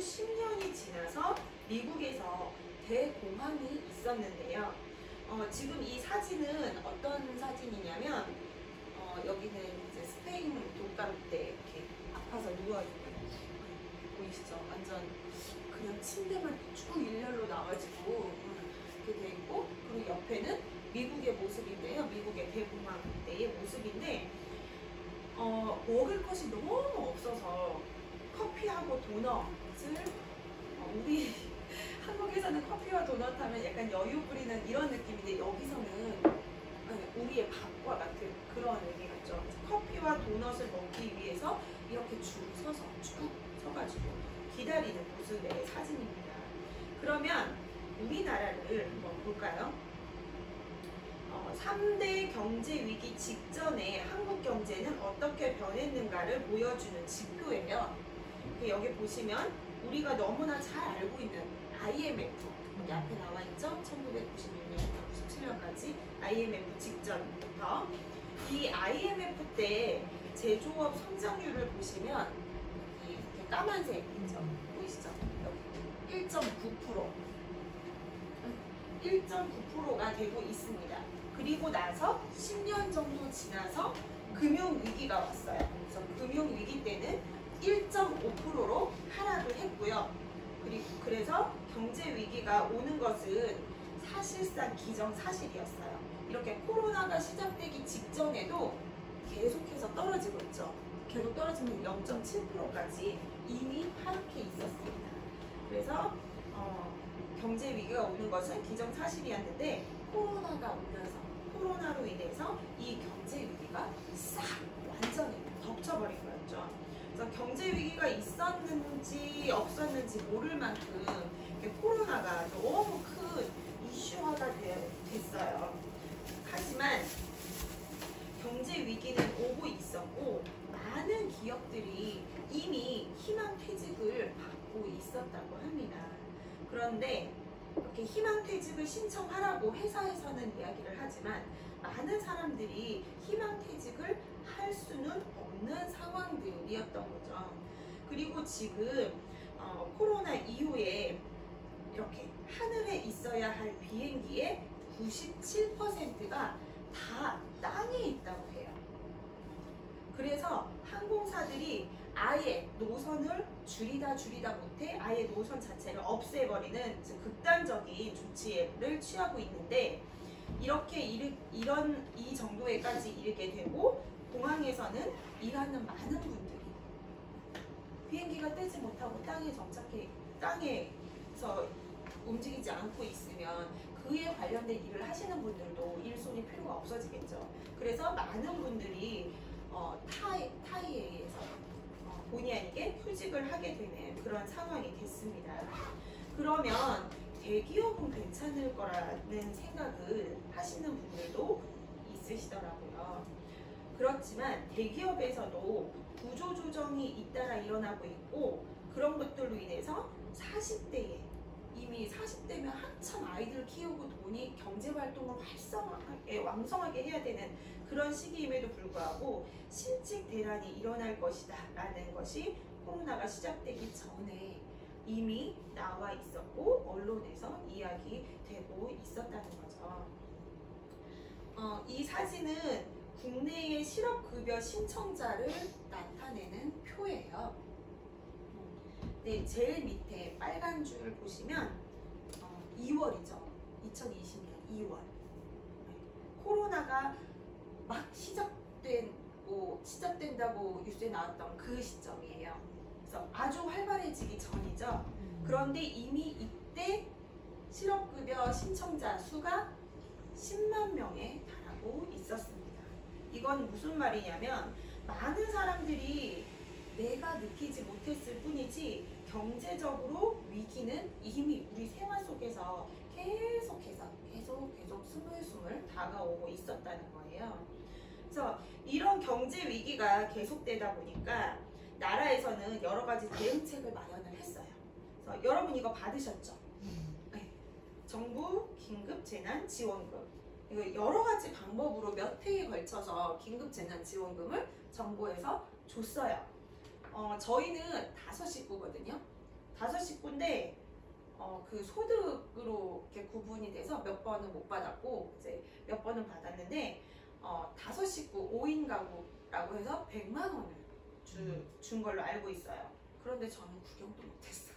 10년이 지나서 미국에서 대공황이 있었는데요. 지금 이 사진은 어떤 사진이냐면 여기는 이제 스페인 독감 때 이렇게 아파서 누워있는 보이시죠? 완전 그냥 침대만 쭉 일렬로 나와가지고 이렇게 돼 있고, 그리고 옆에는 미국의 모습인데요. 미국의 대공황 때의 모습인데 먹을 것이 너무 없어서 커피하고 도넛을 우리 한국에서는 커피와 도넛 하면 약간 여유 부리는 이런 느낌인데 여기서는 우리의 밥과 같은 그런 의미 같죠. 커피와 도넛을 먹기 위해서 이렇게 줄 서서 쭉 서가지고 기다리는 모습의 사진입니다. 그러면 우리나라를 한번 볼까요? 3대 경제 위기 직전에 한국 경제는 어떻게 변했는가를 보여주는 지표예요. 여기 보시면 우리가 너무나 잘 알고 있는 IMF, 여기 앞에 나와 있죠? 1996년부터 97년까지 IMF 직전부터. 이 IMF 때 제조업 성장률을 보시면 이렇게 까만색이죠? 보이시죠? 여기 1.9%, 1.9%가 되고 있습니다. 그리고 나서 10년 정도 지나서 금융위기가 왔어요. 그래서 금융위기 때는 1.5%로 하락을 했고요. 그래서 경제위기가 오는 것은 사실상 기정사실이었어요. 이렇게 코로나가 시작되기 직전에도 계속해서 떨어지고 있죠. 계속 떨어지면 0.7%까지 이미 하락해 있었습니다. 그래서 경제위기가 오는 것은 기정사실이었는데 코로나로 인해서 이 경제위기가 싹 완전히 덮쳐버린 거였죠. 그래서 경제위기가 있었는지 없었는지 모를 만큼 코로나가 너무 큰 이슈화가 됐어요. 하지만 경제위기는 오고 있었고 많은 기업들이 이미 희망퇴직을 받고 있었다고 합니다. 그런데 이렇게 희망퇴직을 신청하라고 회사에서는 이야기를 하지만 많은 사람들이 희망퇴직을 할 수는 없는 상황들이었던 거죠. 그리고 지금 코로나 이후에 이렇게 하늘에 있어야 할 비행기의 97%가 다 땅에 있다고 해요. 그래서 항공사들이 아예 노선을 줄이다 못해 아예 노선 자체를 없애버리는 극단적인 조치를 취하고 있는데, 이렇게 이 정도에까지 이르게 되고 공항에서는 일하는 많은 분들이 비행기가 뜨지 못하고 땅에서 움직이지 않고 있으면 그에 관련된 일을 하시는 분들도 일손이 필요가 없어지겠죠. 그래서 많은 분들이 타이에서 본의 아니게 휴직을 하게 되는 그런 상황이 됐습니다. 그러면 대기업은 괜찮을 거라는 생각을 하시는 분들도 있으시더라고요. 그렇지만 대기업에서도 구조조정이 잇따라 일어나고 있고, 그런 것들로 인해서 40대에 이미 40대면 한참 아이들 키우고 돈이 경제활동을 왕성하게 해야 되는 그런 시기임에도 불구하고 실직 대란이 일어날 것이다 라는 것이 코로나가 시작되기 전에 이미 나와 있었고 언론에서 이야기되고 있었다는 거죠. 이 사진은 국내의 실업급여 신청자를 나타내는 표예요. 네, 제일 밑에 빨간 줄 보시면 2월이죠. 2020년 2월. 코로나가 막 시작된다고 뉴스에 나왔던 그 시점이에요. 그래서 아주 활발해지기 전이죠. 그런데 이미 이때 실업급여 신청자 수가 10만 명에 달하고 있었습니다. 이건 무슨 말이냐면 많은 사람들이 내가 느끼지 못했을 뿐이지 경제적으로 위기는 이미 우리 생활 속에서 계속해서 스물스물 다가오고 있었다는 거예요. 그래서 이런 경제 위기가 계속되다 보니까 나라에서는 여러 가지 대응책을 마련을 했어요. 그래서 여러분 이거 받으셨죠? 네. 정부 긴급재난지원금. 이거 여러 가지 방법으로 몇 회에 걸쳐서 긴급재난지원금을 정부에서 줬어요. 저희는 5 식구거든요. 다섯 식구인데 그 소득으로 이렇게 구분이 돼서 몇 번은 못 받았고 이제 몇 번은 받았는데 다섯 식구 5인 가구라고 해서 100만 원을 준 걸로 알고 있어요. 그런데 저는 구경도 못했어요.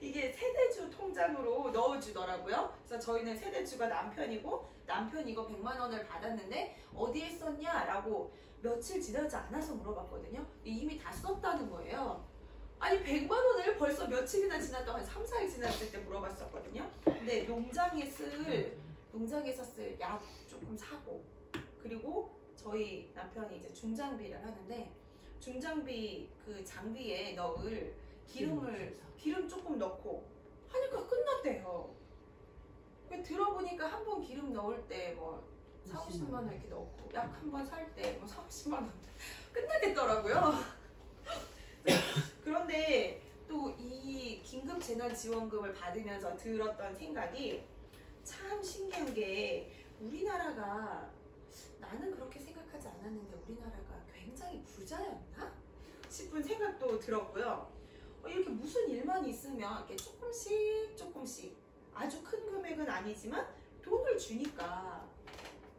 이게 세대주 통장으로 넣어주더라고요. 그래서 저희는 세대주가 남편이고 남편 이거 100만 원을 받았는데 어디에 썼냐? 라고 며칠 지나지 않아서 물어봤거든요. 이미 다 썼다는 거예요. 아니 100만 원을 벌써 며칠이나 지났다고 한 3, 4일 지났을 때 물어봤었거든요. 근데 농장에서 쓸 약 조금 사고 그리고 저희 남편이 이제 중장비를 하는데 중장비 그 장비에 넣을 기름 조금 넣고 하니까 끝났대요. 들어보니까 한 번 기름 넣을 때 뭐 4, 50만 원 이렇게 넣고 약 한 번 살 때 뭐 4, 50만 원 끝나겠더라고요. 그런데 또 이 긴급재난지원금을 받으면서 들었던 생각이 참 신기한 게 우리나라가 나는 그렇게 생각하지 않았는데 우리나라가 굉장히 부자였나? 싶은 생각도 들었고요. 이렇게 무슨 일만 있으면 이렇게 조금씩 아주 큰 금액은 아니지만 돈을 주니까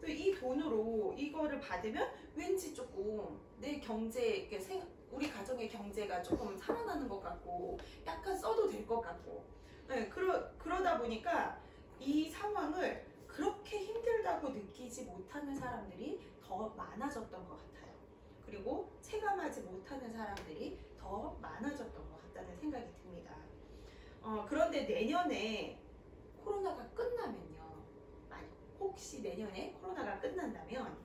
또 이 돈으로 이거를 받으면 왠지 조금 내 경제, 우리 가정의 경제가 조금 살아나는 것 같고 약간 써도 될 것 같고 그러다 보니까 이 상황을 그렇게 힘들다고 느끼지 못하는 사람들이 더 많아졌던 것 같아요. 그리고 체감하지 못하는 사람들이 더 많아졌던 것 같다는 생각이 듭니다. 그런데 내년에 코로나가 끝나면요. 혹시 내년에 코로나가 끝난다면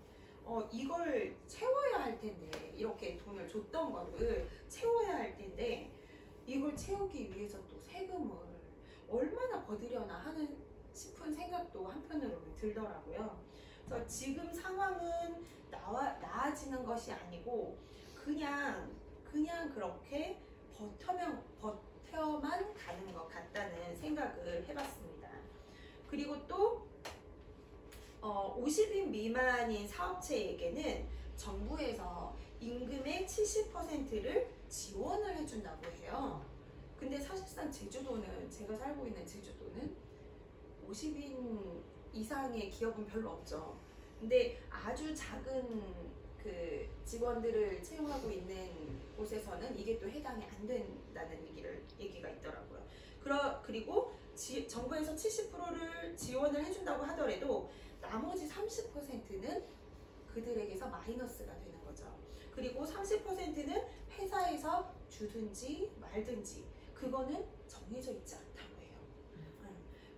이걸 채워야 할 텐데 이렇게 돈을 줬던 거를 채워야 할 텐데 이걸 채우기 위해서 또 세금을 얼마나 거두려나 하는 싶은 생각도 한편으로는 들더라고요. 그래서 지금 상황은 나아지는 것이 아니고 그냥 그렇게 버텨만 가는 것 같다는 생각을 해봤습니다. 그리고 또 50인 미만인 사업체에게는 정부에서 임금의 70%를 지원을 해준다고 해요. 근데 사실상 제주도는 제가 살고 있는 제주도는 50인 이상의 기업은 별로 없죠. 근데 아주 작은 그 직원들을 채용하고 있는 곳에서는 이게 또 해당이 안 된다는 얘기가 있더라고요. 그리고 정부에서 70%를 지원을 해준다고 하더라도 나머지 30%는 그들에게서 마이너스가 되는 거죠. 그리고 30%는 회사에서 주든지 말든지 그거는 정해져 있지 않다고 해요.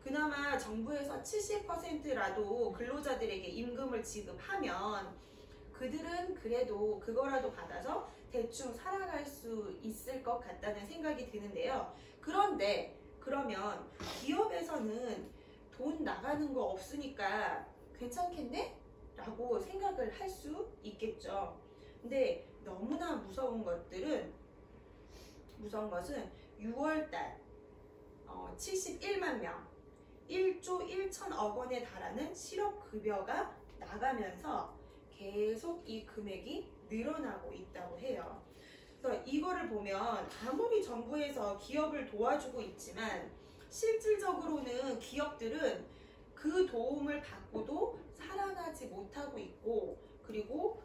그나마 정부에서 70%라도 근로자들에게 임금을 지급하면 그들은 그래도 그거라도 받아서 대충 살아갈 수 있을 것 같다는 생각이 드는데요. 그런데 그러면 기업에서는 돈 나가는 거 없으니까 괜찮겠네? 라고 생각을 할 수 있겠죠. 근데 너무나 무서운 것은 6월달 71만 명 1조 1천억 원에 달하는 실업급여가 나가면서 계속 이 금액이 늘어나고 있다고 해요. 그래서 이거를 보면 아무리 정부에서 기업을 도와주고 있지만 실질적으로는 기업들은 그 도움을 받고도 살아나지 못하고 있고 그리고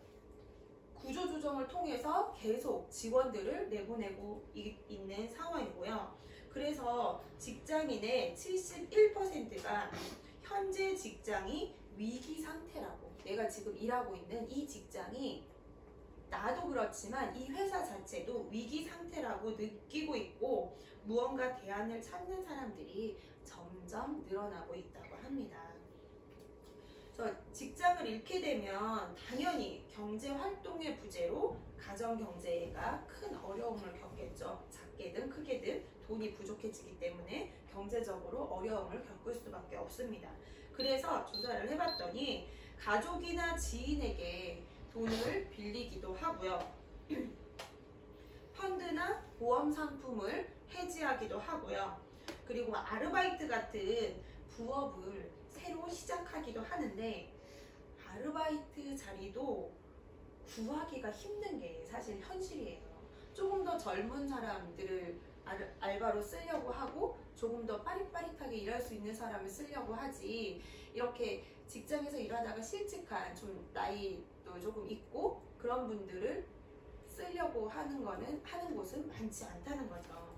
구조조정을 통해서 계속 직원들을 내보내고 있는 상황이고요. 그래서 직장인의 71%가 현재 직장이 위기 상태라고, 내가 지금 일하고 있는 이 직장이 나도 그렇지만 이 회사 자체도 위기 상태라고 느끼고 있고 무언가 대안을 찾는 사람들이 점점 늘어나고 있다고 합니다. 그래서 직장을 잃게 되면 당연히 경제 활동의 부재로 가정 경제가 큰 어려움을 겪겠죠. 작게든 크게든 돈이 부족해지기 때문에 경제적으로 어려움을 겪을 수밖에 없습니다. 그래서 조사를 해봤더니 가족이나 지인에게 돈을 빌리기도 하고요. 펀드나 보험 상품을 해지하기도 하고요. 그리고 아르바이트 같은 부업을 새로 시작하기도 하는데 아르바이트 자리도 구하기가 힘든 게 사실 현실이에요. 조금 더 젊은 사람들을 알바로 쓰려고 하고 조금 더 빠릿빠릿하게 일할 수 있는 사람을 쓰려고 하지, 이렇게 직장에서 일하다가 실직한 좀 나이도 조금 있고 그런 분들을 쓰려고 하는 곳은 많지 않다는 거죠.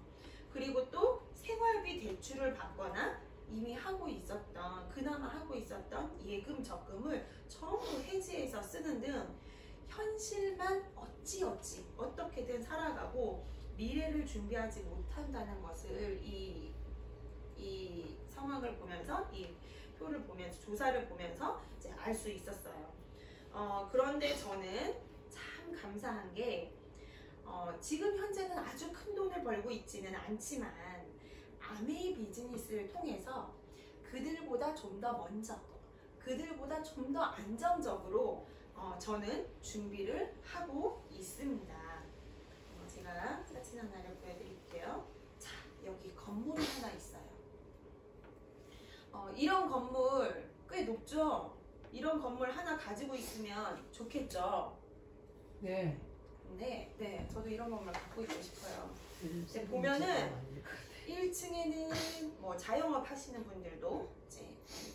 그리고 또 생활비 대출을 받거나 이미 그나마 하고 있었던 예금 적금을 전부 해지해서 쓰는 등 현실만 어떻게든 살아가고 미래를 준비하지 못한다는 것을 이 상황을 보면서, 이 표를 보면서, 조사를 보면서 이제 알 수 있었어요. 그런데 저는 참 감사한 게, 지금 현재는 아주 큰 돈을 벌고 있지는 않지만 아메이 비즈니스를 통해서 그들보다 좀 더 먼저, 그들보다 좀 더 안정적으로 저는 준비를 하고 있습니다. 제가 사진 하나를 보여드릴게요. 자, 여기 건물이 하나 있어요. 이런 건물 꽤 높죠? 이런 건물 하나 가지고 있으면 좋겠죠? 네. 네, 저도 이런 건물 갖고 있고 싶어요. 보면은 1층에는 뭐 자영업 하시는 분들도 이제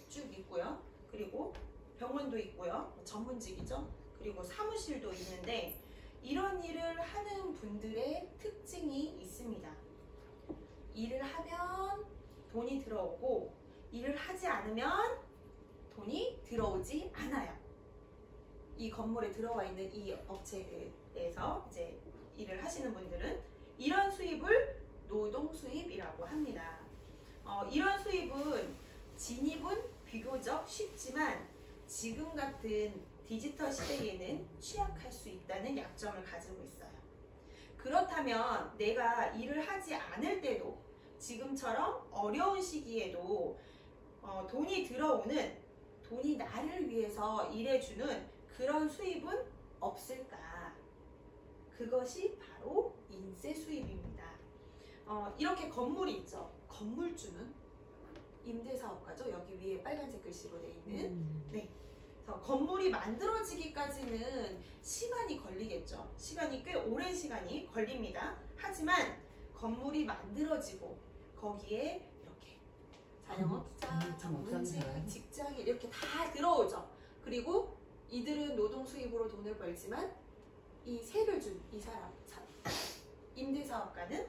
쭉 있고요. 그리고 병원도 있고요. 전문직이죠. 그리고 사무실도 있는데, 이런 일을 하는 분들의 특징이 있습니다. 일을 하면 돈이 들어오고, 일을 하지 않으면 돈이 들어오지 않아요. 이 건물에 들어와 있는 이 업체에서 이제 일을 하시는 분들은 이런 수입을 노동 수입이라고 합니다. 이런 수입은 진입은 비교적 쉽지만 지금 같은 디지털 시대에는 취약할 수 있다는 약점을 가지고 있어요. 그렇다면 내가 일을 하지 않을 때도, 지금처럼 어려운 시기에도 돈이 나를 위해서 일해주는 그런 수입은 없을까? 그것이 바로 인세 수입입니다. 이렇게 건물이 있죠. 건물주는 임대사업가죠. 여기 위에 빨간색 글씨로 되어 있는. 네. 건물이 만들어지기까지는 시간이 걸리겠죠. 시간이 꽤 오랜 시간이 걸립니다. 하지만 건물이 만들어지고 거기에 이렇게 자영업자, 전문직, 직장인 이렇게 다 들어오죠. 그리고 이들은 노동 수입으로 돈을 벌지만 이 세를 준 이 사람, 임대사업가는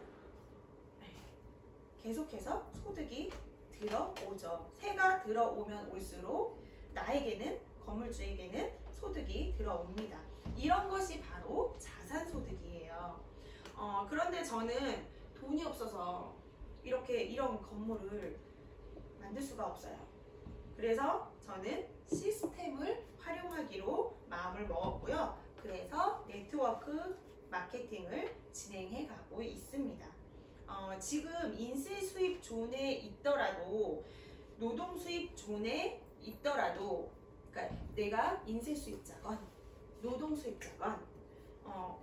계속해서 소득이 들어오죠. 세가 들어오면 올수록 나에게는, 건물주에게는 소득이 들어옵니다. 이런 것이 바로 자산소득이에요. 그런데 저는 돈이 없어서 이런 건물을 만들 수가 없어요. 그래서 저는 시스템을 활용하기로 마음을 먹었고요. 그래서 네트워크 마케팅을 진행해 가고 있습니다. 지금 인세 수입 존에 있더라도, 노동 수입 존에 있더라도, 그러니까 내가 인세 수입자건 노동 수입자건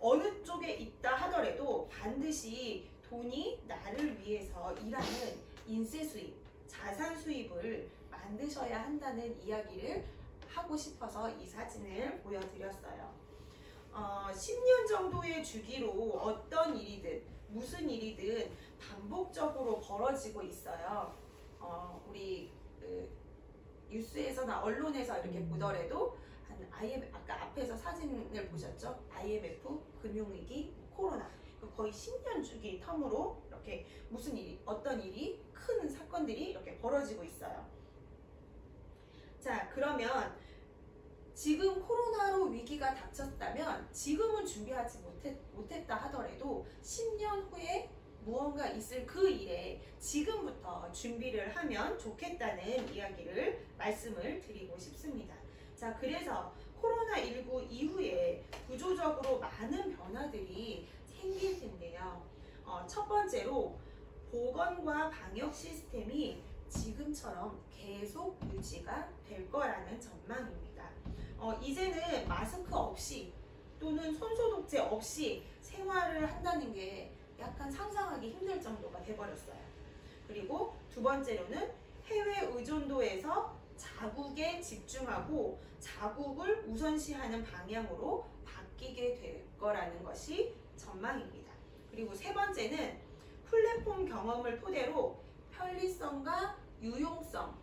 어느 쪽에 있다 하더라도 반드시 돈이 나를 위해서 일하는 인세 수입, 자산 수입을 만드셔야 한다는 이야기를 하고 싶어서 이 사진을 보여드렸어요. 10년 정도의 주기로 어떤 일이든 무슨 일이든 반복적으로 벌어지고 있어요. 우리 뉴스에서나 언론에서 이렇게 보더라도 한 IMF, 아까 앞에서 사진을 보셨죠? IMF, 금융위기, 코로나, 거의 10년 주기 텀으로 이렇게 어떤 일이, 큰 사건들이 이렇게 벌어지고 있어요. 자, 그러면 지금 코로나로 위기가 닥쳤다면 지금은 준비하지 못했다 하더라도 10년 후에 무언가 있을 그 일에 지금부터 준비를 하면 좋겠다는 이야기를 말씀을 드리고 싶습니다. 자, 그래서 코로나19 이후에 구조적으로 많은 변화들이 생길 텐데요. 첫 번째로 보건과 방역 시스템이 지금처럼 계속 유지가 될 거라는 전망입니다. 이제는 마스크 없이 또는 손소독제 없이 생활을 한다는 게 약간 상상하기 힘들 정도가 돼버렸어요. 그리고 두 번째로는 해외 의존도에서 자국에 집중하고 자국을 우선시하는 방향으로 바뀌게 될 거라는 것이 전망입니다. 그리고 세 번째는 플랫폼 경험을 토대로 편리성과 유용성을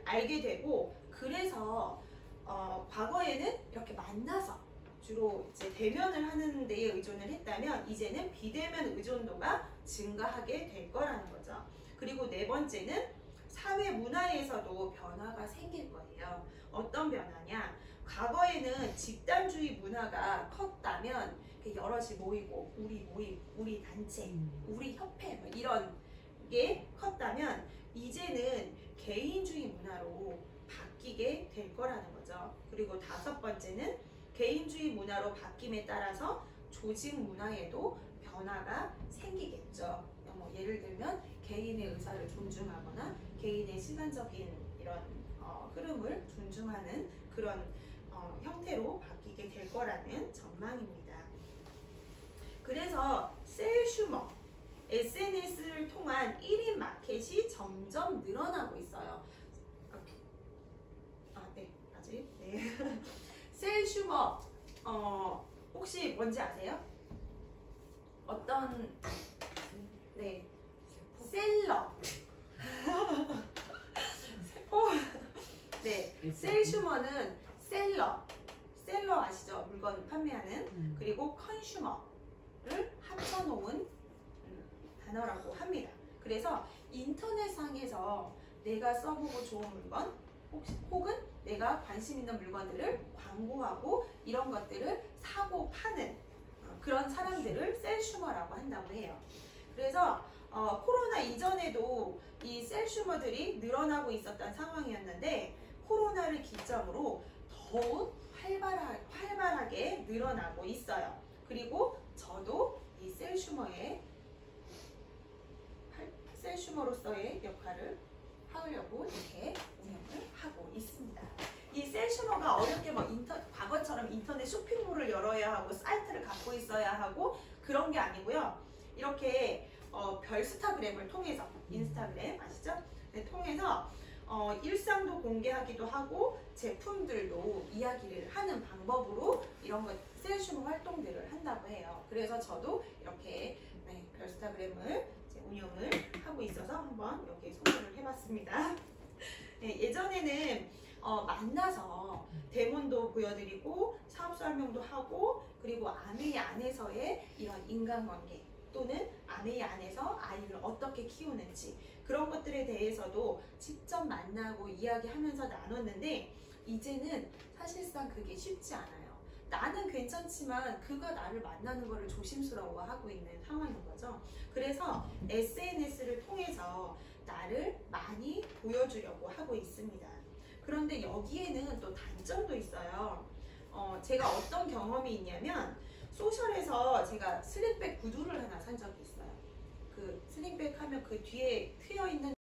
알게 되고, 그래서 과거에는 이렇게 만나서 주로 이제 대면을 하는 데에 의존을 했다면 이제는 비대면 의존도가 증가하게 될 거라는 거죠. 그리고 네 번째는 사회 문화에서도 변화가 생길 거예요. 어떤 변화냐? 과거에는 집단주의 문화가 컸다면 여럿이 모이고 우리 모임, 우리 단체, 우리 협회 뭐 이런 게 컸다면 이제는 개인주의 문화로 바뀌게 될 거라는 거죠. 그리고 다섯 번째는 개인주의 문화로 바뀜에 따라서 조직 문화에도 변화가 생기겠죠. 뭐 예를 들면 개인의 의사를 존중하거나 개인의 시간적인 이런 흐름을 존중하는 그런 형태로 바뀌게 될 거라는 전망입니다. 그래서 셀슈머, SNS를 통한 1인 마켓이 점점 늘어나고 있어요. 네, 아직. 네. 셀슈머, 혹시 뭔지 아세요? 어떤, 네, 셀러. 네, 셀슈머는 셀러 아시죠? 물건 판매하는. 그리고 컨슈머를 합쳐놓은 단어라고 합니다. 그래서 인터넷상에서 내가 써보고 좋은 물건, 혹은 내가 관심 있는 물건들을 광고하고 이런 것들을 사고 파는 그런 사람들을 셀슈머라고 한다고 해요. 그래서 코로나 이전에도 이 셀슈머들이 늘어나고 있었던 상황이었는데 코로나를 기점으로 더욱 활발하게 늘어나고 있어요. 그리고 저도 이 셀슈머로서의 역할을 하려고 이렇게 운영을 하고 있습니다. 이 셀슈머가 어렵게 뭐 과거처럼 인터넷 쇼핑몰을 열어야 하고 사이트를 갖고 있어야 하고 그런 게 아니고요. 이렇게 별스타그램을 통해서, 인스타그램 아시죠? 네, 통해서 일상도 공개하기도 하고 제품들도 이야기를 하는 방법으로 이런 셀슈머 활동들을 한다고 해요. 그래서 저도 이렇게 별스타그램을 운영을 하고 있어서 한번 여기에 소개를 해봤습니다. 네, 예전에는 만나서 데몬도 보여드리고 사업 설명도 하고 그리고 아메이 안에서의 이런 인간관계 또는 아메이 안에서 아이를 어떻게 키우는지 그런 것들에 대해서도 직접 만나고 이야기하면서 나눴는데 이제는 사실상 그게 쉽지 않아요. 나는 괜찮지만 그가 나를 만나는 것을 조심스러워하고 있는 상황인 거죠. 그래서 SNS를 통해서 나를 많이 보여주려고 하고 있습니다. 그런데 여기에는 또 단점도 있어요. 제가 어떤 경험이 있냐면 소셜에서 제가 슬링백 구두를 하나 산 적이 있어요. 그 슬링백 하면 그 뒤에 트여 있는